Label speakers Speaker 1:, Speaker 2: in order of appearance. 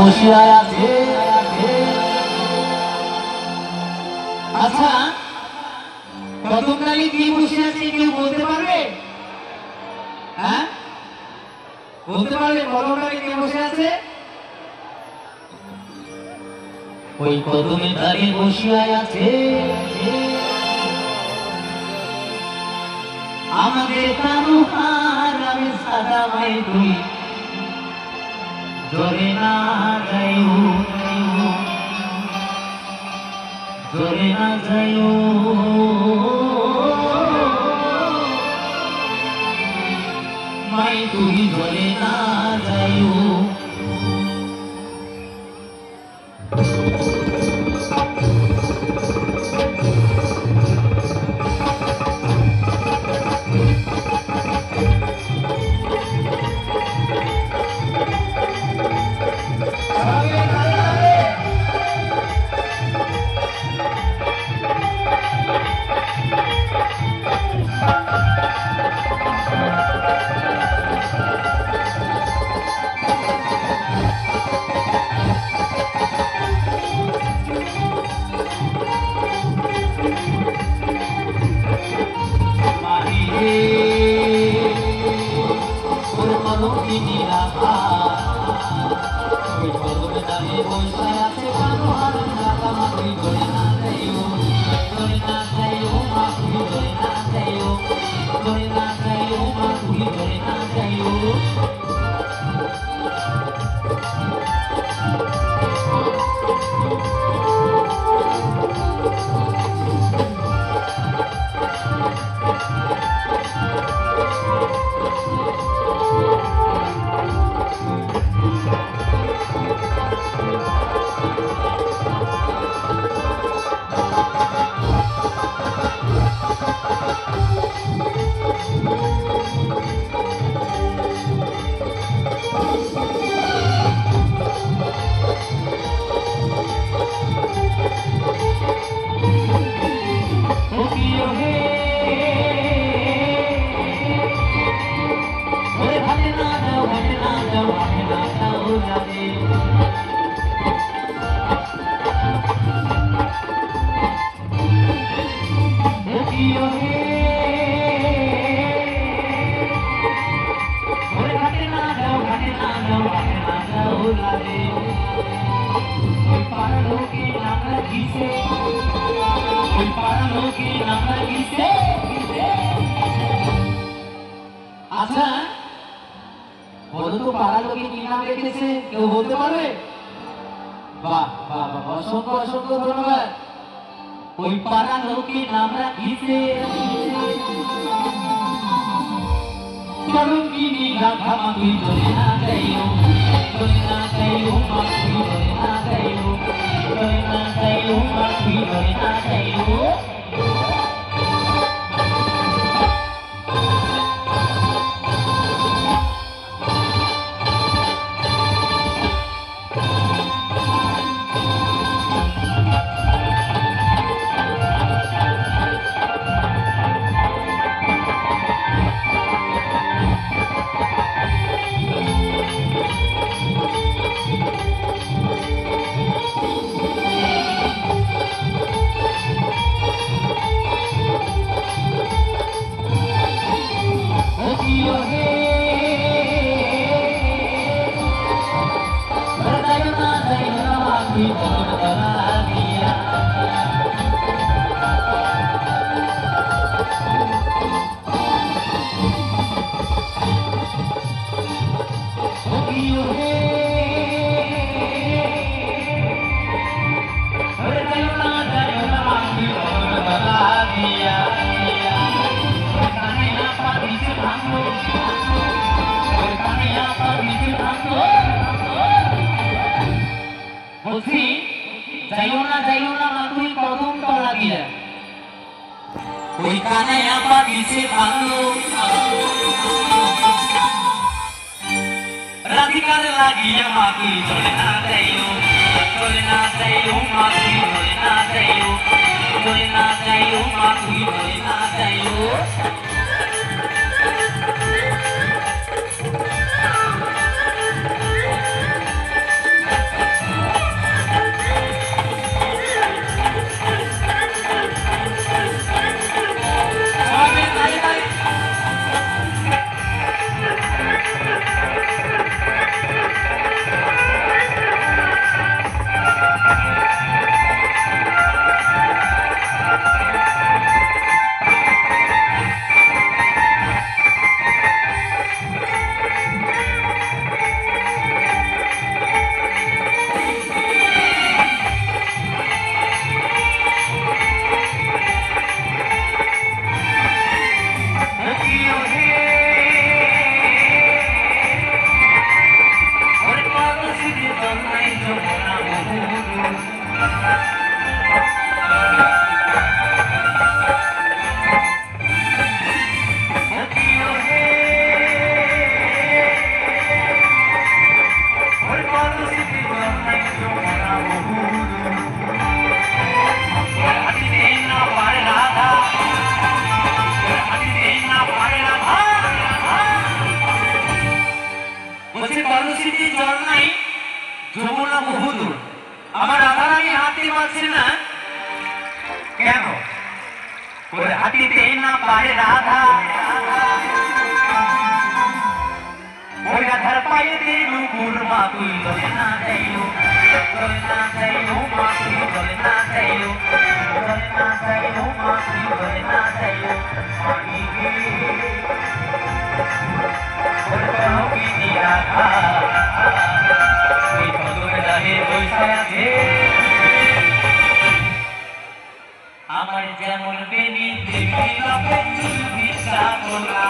Speaker 1: বসিয়া আছে। আচ্ছা কতকালে কে বসে আছে কেউ বলতে পারবে? হ্যাঁ বলতে পারবে কতকালে কে বসে আছে? ওই কদমে তালে বসিয়া আছে আমাদের কানুহার আমি সাদা ভাই তুই জোরে না যাইও জোরে না যাইও মাই তুই জোরে না যাইও। আচ্ছা বলো তো পাড়া লোকে কি নাম রেখেছে কেউ বলতে পারবে? বাহ বাহ বাহ অসংখ্য অসংখ্য ধন্যবাদ। ওই পাড়া লোকে নাম রাখিছে কলঙ্কিনী রাধা মা তুই ধরে না যাইও ধরে না যাইও মা তুই ধরে না যাইও ধরে না যাইও মা তুই ধরে না যাইও। যাইও না মা তুই কদম তলা দিয়া ওই কানে আপা দিছে ভালো রাধিকার লাগিয়া মা তুই চলে না যাইও মা তুই চলে না যাইও মা তুই চলে না যাইও। যমুনা বহুদূর, আমার রাধা রানী হাঁটতে পারছেন না কেন? ওর হাঁটিতে না পারে রাধা, ওই রাধার পায়েতে নুপুর মা তুই চলে না যাইলো, চলে না যাইলো মা তুই চলে না যাইলো, চলে না যাইলো মা তুই চলে না যাইলো, মাহি গে ওর কোনো কি রাধা ওই কদর রাহে বৈশাখে। আমার যেমন বেনি দেবী বাপের ভিক্ষা বলা